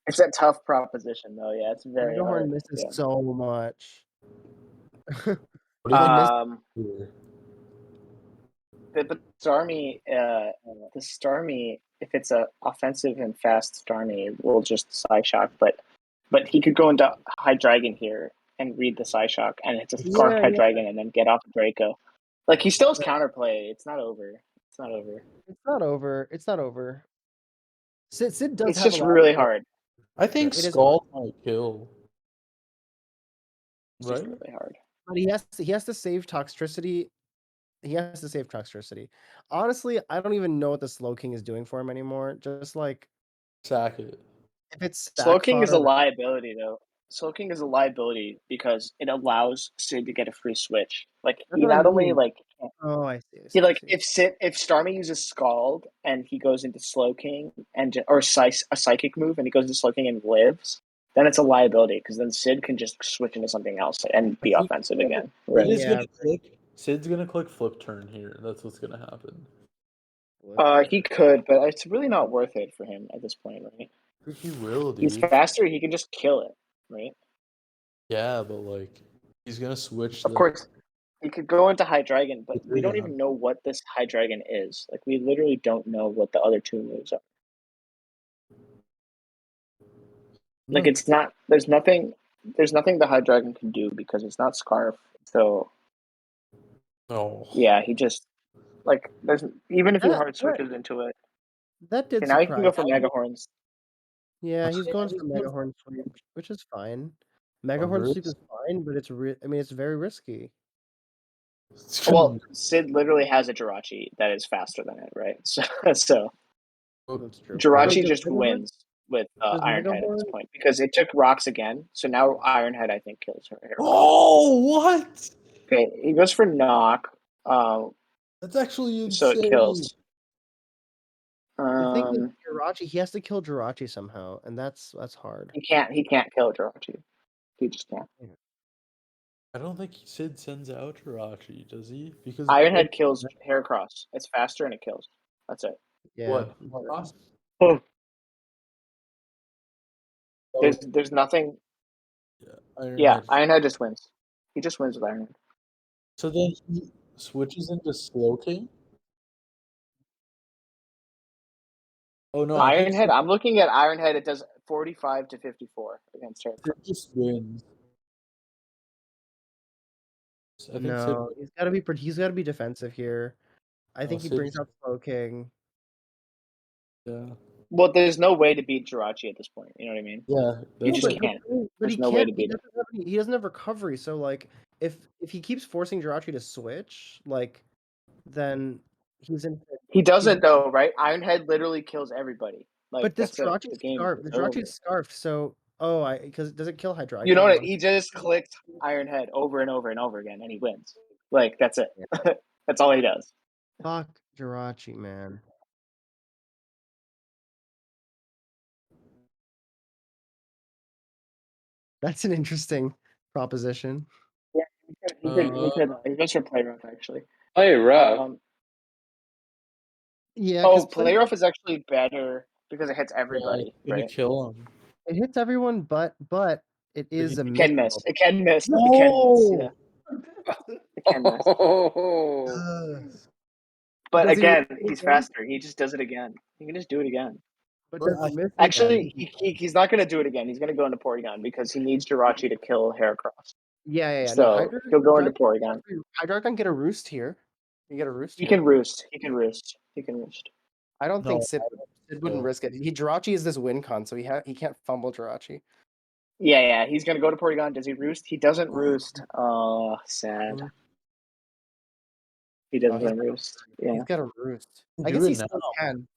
It's a tough proposition though. Yeah, it's very Megahorn hard. misses Yeah. so much. What do you think? Um, but Starmie, the Starmie, if it's a offensive and fast Starmie, will just Psyshock. But he could go into High Dragon here and read the Psyshock, and it's a Scarf High Dragon, and then get off Draco. Like he still has counterplay. It's not over. It's not over. It's not over. It's not over. Sid does It's have just a lot really of hard. I think It is Scald might kill. It's Right? just really hard. But he has to save Toxtricity. He has to save Toxtricity. Honestly, I don't even know what the Slow King is doing for him anymore. Just like Sack it. if it's Slow King is a liability, though. Slow King is a liability because it allows Sid to get a free switch. Like That's he what I not only mean. like Oh, I see. he like if Starmie uses Scald and he goes into Slow King or a psychic move and he goes into Slow King and lives, then it's a liability because then Sid can just switch into something else and be offensive again. Right? Sid's gonna click flip turn here. That's what's gonna happen. He could, but it's really not worth it for him at this point, right? He will, dude. He's faster. He can just kill it, right? Yeah, but like he's gonna switch. Of course, he could go into High Dragon, but we don't Yeah. even know what this High Dragon is. Like, we literally don't know what the other two moves are. Like, it's not. There's nothing the High Dragon can do because it's not Scarf. So, Oh. yeah, he just like there's even if he hard switches into it. That did Okay, now he can go surprise for Mega Horns. Yeah, he's going for Mega Horn Sweep, which is fine. Mega Horn Sweep is fine, but it's I mean, it's very risky. Well, Sid literally has a Jirachi that is faster than it, right? So That's true. Jirachi just wins with does Iron Mega Head at this Horn- point because it took rocks again. So now Iron Head, I think, kills her. Oh, what? Okay, he goes for knock. That's actually insane. So it kills. The thing is, Jirachi, he has to kill Jirachi somehow, and that's hard. He can't kill Jirachi. He just can't. I don't think Sid sends out Jirachi, does he? Because Iron Head kills Heracross. It's faster and it kills. That's it. Yeah. What? Oh. There's nothing. Yeah, Iron Head just wins. He just wins with Iron Head. So then he switches into Slow King? Oh no, Iron Head. I'm looking at Iron Head. It does 45 to 54 against her. Sid just wins. No, he's got to be defensive here. I think he Sid- brings out Slow King. Yeah. Well, there's no way to beat Jirachi at this point. You know what I mean? Yeah, You just can't. But There's he no way to beat it. He doesn't have recovery, so like if he keeps forcing Jirachi to switch, like then he's in. He doesn't though, right? Iron Head literally kills everybody. Like, but this that's it. Jirachi's scarfed. The Jirachi's scarfed, so because does it kill Hydra? You know what? He just clicked Iron Head over and over and over again, and he wins. Like, that's it. That's all he does. Fuck Jirachi, man. That's an interesting proposition. Yeah, he goes for play rough actually. Play rough. Yeah. Play rough is actually better because it hits everybody. Yeah, right? Kill him. It hits everyone, but it is a It can miss. miss. It can miss. No! It can miss. Yeah. It can miss. Oh. But Does he again, really he's again? faster. He just does it again. He can just do it again. But does he miss Actually, again? he's not going to do it again. He's going to go into Porygon because he needs Jirachi to kill Heracross. Yeah. So he'll go into Porygon. Hydra can get a roost here. He get a roost. He can roost. He can roost. He can roost. I don't think Sid wouldn't risk it. Jirachi is this win con, so he can't fumble Jirachi. Yeah. He's gonna go to Porygon. Does he roost? He doesn't roost. Oh, sad. He doesn't roost. Yeah. He's got a roost. I guess he still can.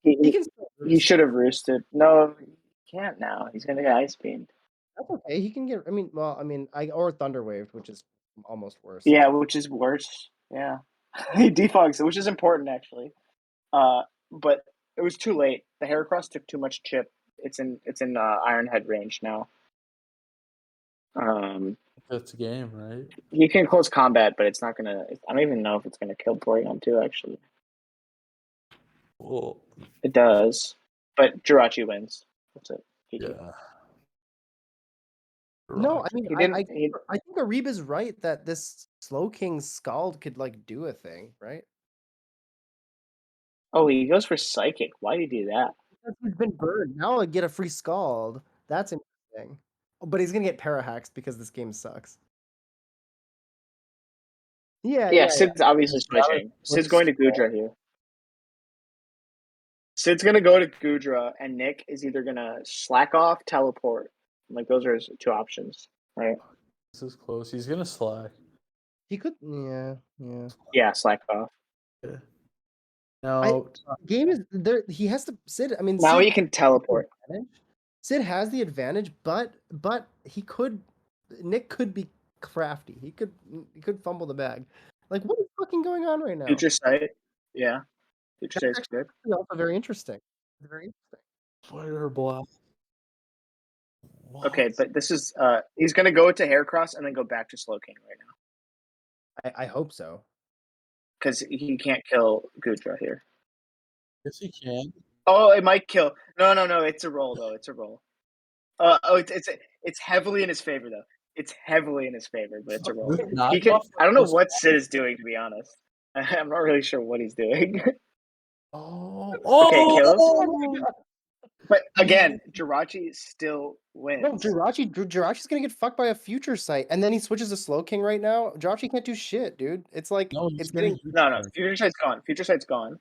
He should have roosted. No, he can't now. He's gonna get Ice Beamed. That's okay. He can get. Or Thunder Waved, which is almost worse. Yeah, which is worse. Yeah, he defogs, which is important actually. But it was too late. The Heracross took too much chip. It's in Iron Head range now. That's a game, right? You can close combat, but it's not gonna. I don't even know if it's gonna kill Porygon too. Actually, Well, it does, but Jirachi wins. That's it. yeah. No, I mean, He I didn't. I think Arib is right that this Slow King Scald could like do a thing, right? Oh, he goes for Psychic. Why do you do that? Because he's been burned. Now I get a free Scald. That's interesting. But he's gonna get Parahaxed because this game sucks. Yeah, Sid's obviously He's gotta switching. Sid's switch going to Gudra here. Sid's gonna go to Gudra, and Nick is either gonna slack off, teleport. Like those are his two options, right? This is close. He's gonna slack. He could, yeah. Yeah, slack off. Yeah. Now, Game is there. He has to Sid. I mean, Now Sid he can teleport. Sid has the advantage, but he could. Nick could be crafty. He could fumble the bag. Like, what is fucking going on right now? Future sight. Yeah, future That's sight's good. actually also very interesting. Very interesting. Fire Blast. What? Okay, but this is he's gonna go to Heracross and then go back to Slow King right now I hope so. because he can't kill Gudra here. Yes, he can. Oh, it might kill. No, it's a roll though. It's a roll. It's heavily in his favor though. It's heavily in his favor, but it's a roll. This knock He can. off I don't know was- what Sid is doing, to be honest. I'm not really sure what he's doing. Oh, Okay, kills. Oh! But again, Jirachi still wins. No, Jirachi's gonna get fucked by a future sight, and then he switches to Slow King right now. Jirachi can't do shit, dude. It's like no, he's it's getting getting. No, Future Sight's gone. Future Sight's gone.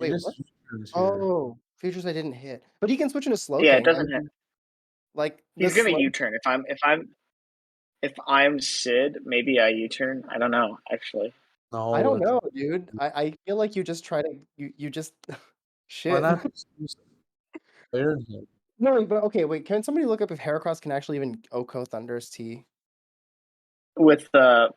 Wait, what? Oh, future sight didn't hit, but he can switch into Slow King. Yeah, it doesn't hit. Like He's the gonna slow- U-turn. If I'm Sid, maybe I U-turn. I don't know, actually. No, I don't know, dude. I feel like you just try to you just shit. Why not just use Iron Head? No, but okay, wait. Can somebody look up if Heracross can actually even Oko Thunder's T? With yeah,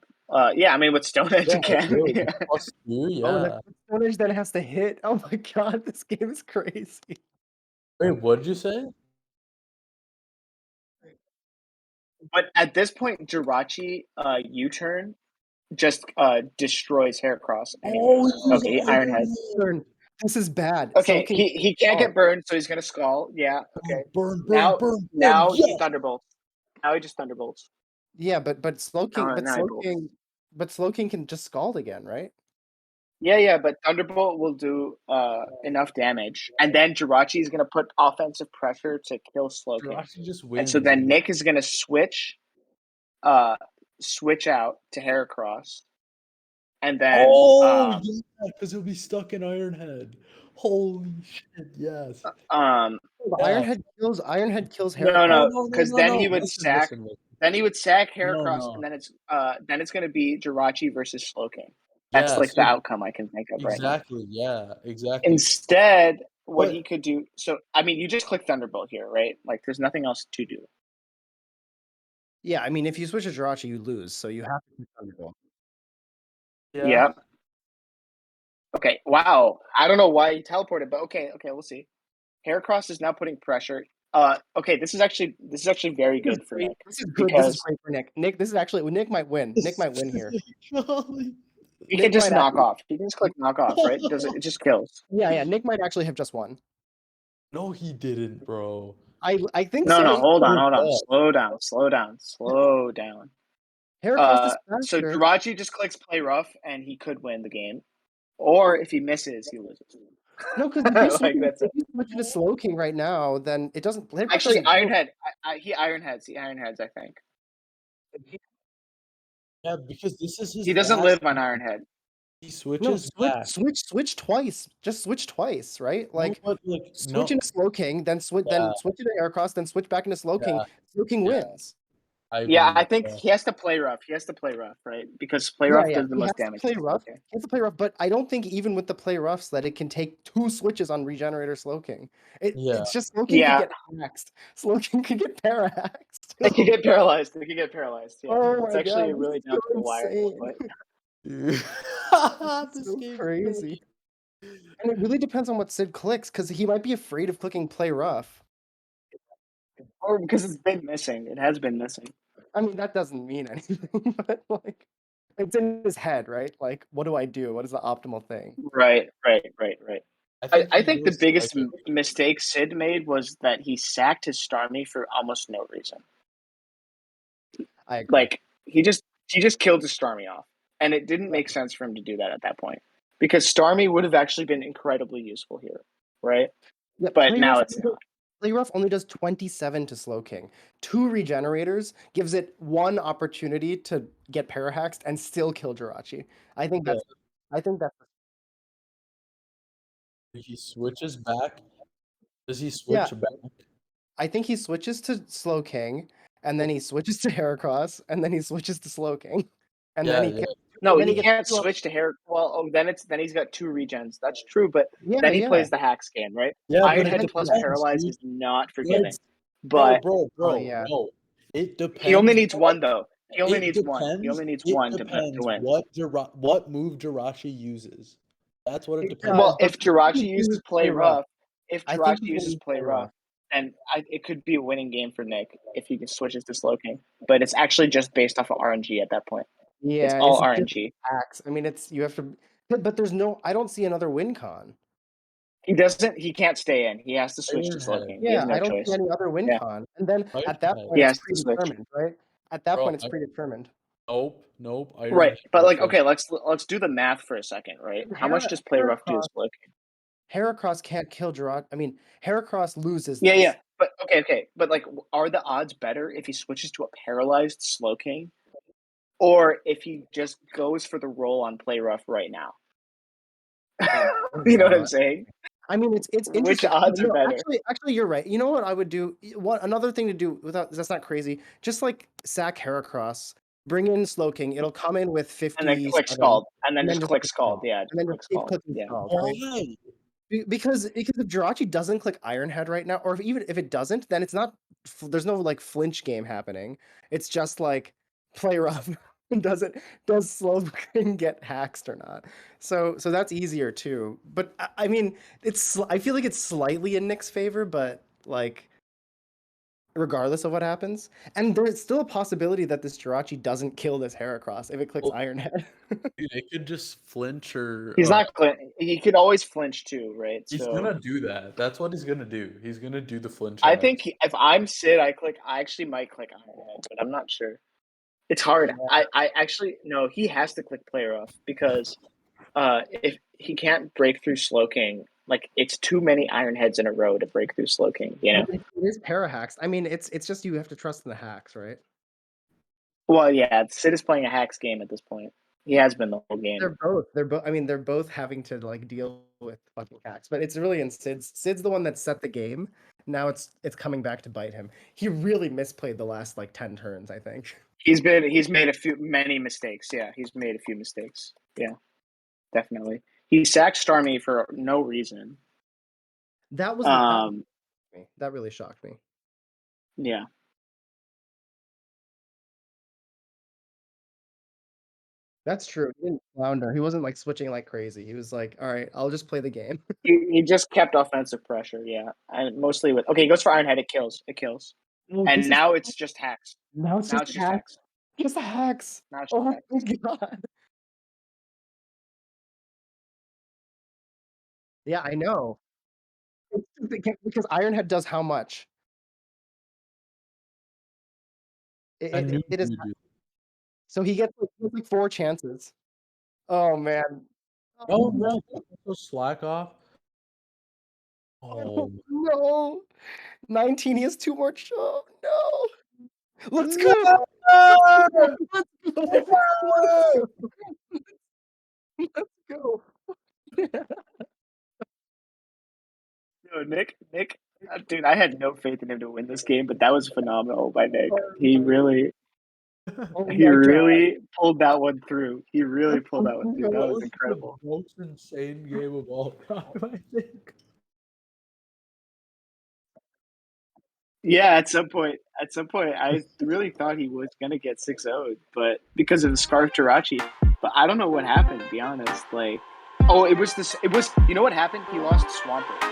I mean with Stone Edge you can. Really, Yeah. plus 2, yeah. Oh, the Stone Edge then has to hit. Oh my god, this game is crazy. Wait, what did you say? But at this point, Jirachi U-turn just destroys Heracross. Anyway. Okay, Iron Head. This is bad. Okay, So he can't get burned, so he's gonna Skull. Yeah, okay. Burn, Now yeah. he Thunderbolts. Now he just Thunderbolts. yeah, but Slow King, now he bolts. but Slow King can just Scald again, right? Yeah, but Thunderbolt will do enough damage, and then Jirachi is gonna put offensive pressure to kill Slow King. Jirachi just And wins. so then Nick is gonna switch out to Heracross, and then yeah, because he'll be stuck in Iron Head. Holy shit! Yes. Ironhead kills Heracross. No, because then he would Listen, sack. listen. Then he would sack Heracross, No. and then it's gonna be Jirachi versus Slow King. That's Yeah, like so the outcome I can think of right now. exactly. Yeah, exactly. Instead, what But- he could do. So I mean, you just click Thunderbolt here, right? Like, there's nothing else to do. Yeah, I mean, if you switch to Jirachi, you lose, so you have to keep Thunderbolt. Yeah. Yep. Okay. Wow. I don't know why he teleported, but okay. We'll see. Heracross is now putting pressure. Okay. This is actually very good for Nick. This is good. This is great for Nick. Nick might win. Nick might win here. He can just knock off. He can just click knock off, right? It just kills. Yeah. Nick might actually have just won. No, he didn't, bro. I think No, so. hold on. Slow down. Heracross is So faster. Jirachi just clicks play rough, and he could win the game. Or if he misses, he loses. No, because if That's you switch to Slow King right now, then it doesn't. Heracross actually doesn't Ironhead. He Ironheads, I think. Yeah, because this is his. He doesn't last live on game. Ironhead. He switches back. switch twice. Just switch twice, right? Like, No, but, like, switch into Slow King, then switch into Heracross, then switch back into Slow King. Yeah. Slow King wins. I think he has to play rough. Right? Because play rough does the most damage. He has to play rough, but I don't think even with the play roughs that it can take 2 switches on Regenerator Slow King. It's just Slow King could get hacked. Slow King could get parahaxed. They could get paralyzed. Yeah. Oh It's actually really down to the wire. But this so crazy. And it really depends on what Sid clicks, because he might be afraid of clicking play rough. Or because it's been missing. It has been missing. I mean, that doesn't mean anything, but like, it's in his head, right? Like, what do I do? What is the optimal thing? Right. I think the biggest Psychic. mistake Sid made was that he sacked his Starmie for almost no reason. I agree. Like he just killed the Starmie off, and it didn't make sense for him to do that at that point because Starmie would have actually been incredibly useful here, right? Yeah, But now it's not. Play Rough only does 27 to Slowking. 2 regenerators gives it 1 opportunity to get Parahaxed and still kill Jirachi. I think that's. He switches back. Does he Yeah. switch back? I think he switches to Slowking, and then he switches to Heracross, and then he switches to Slowking, and then he No, then he gets can't 2 switch to hair. Well, then he's got 2 regens. That's true, but Yeah, then he yeah. plays the Hax game, right? Yeah, but Iron it Head plus depends, Paralyze dude. is not Yeah, forgiving. it's- But bro, yeah. no. It depends. he only needs one though. He only It needs one. He depends- only needs it one to depends win. what move Jirachi uses. That's what it depends. Well, if but Jirachi he uses uses Play Rough, I think he uses Play Rough, then it could be a winning game for Nick if he switches to Slowking. But it's actually just based off of RNG at that point. Yeah, It's all just RNG. Hacks. I mean, you have to, but there's no. I don't see another win con. He doesn't. He can't stay in. He has to switch to Iron Head. Slowking. He has no I don't choice. see any other win Yeah. con. And then Iron at that Head. point, He it's has to switch. predetermined, right? At that Bro, point, it's predetermined. Nope. Iron Right, Head but like, is- okay, let's do the math for a second, right? How much does Play Rough do to Slowking? Heracross can't kill Jirachi. I mean, Heracross loses. Yeah. But okay. But like, are the odds better if he switches to a paralyzed Slowking, or if he just goes for the roll on Play Rough right now? You know what I'm saying? I mean, it's interesting. Which odds are better? Actually, you're right. You know what I would do? Another thing to do without that's not crazy. Just like sack Heracross, bring in Slowking. It'll come in with 50. And then click Scald, and then just click Scald. Yeah, and then click just keep Scald. clicking Yeah. Scald. Why? Right? Because if Jirachi doesn't click Iron Head right now, or even if it doesn't, then it's not. There's no like flinch game happening. It's just like Play Rough. does Slowking get hacked or not? So that's easier too. But I mean, I feel like it's slightly in Nick's favor, but like regardless of what happens, and there's still a possibility that this Jirachi doesn't kill this Heracross if it clicks Iron Head. Dude, it could just flinch or He's not. He could always flinch too, right? He's gonna do that. That's what he's gonna do. He's gonna do the flinch. I think if I'm Sid, I actually might click Iron Head, but I'm not sure. It's hard. Yeah. I actually no. He has to click Play Rough because if he can't break through Slowking, like it's too many Iron Heads in a row to break through Slowking. You know, it is Parahacks. I mean, it's just you have to trust in the hacks, right? Well, yeah, Sid is playing a hacks game at this point. He has been the whole game. They're both. I mean, they're both having to like deal with fucking hacks, but it's really in Sid's. Sid's the one that set the game. Now it's coming back to bite him. He really misplayed the last like 10 turns, I think. He's made many mistakes. Yeah, he's made a few mistakes. Yeah, definitely. He sacked Starmie for no reason. That was that really shocked me. Yeah. That's true. He didn't flounder. He wasn't like switching like crazy. He was like, "All right, I'll just play the game." he just kept offensive pressure. Yeah, and mostly with he goes for Iron Head. It kills. And now it's just hacks. Now it's just hacks. Just hacks. Now it's just oh hacks. my god. Yeah, I know. Because Iron Head does how much? It is. So he gets like 4 chances. Oh man. Oh no! So slack off. Oh no! 19. He has 2 more. Oh no! Let's go! Let's go! Yo, Nick, dude, I had no faith in him to win this game, but that was phenomenal by Nick. He really pulled that one through. He really pulled that one through. That was incredible. The most insane game of all time, I think. Yeah, at some point, I really thought he was gonna get 6-0'd, but because of the Scarf Jirachi. But I don't know what happened. To be honest, like, it was. You know what happened? He lost Swampert.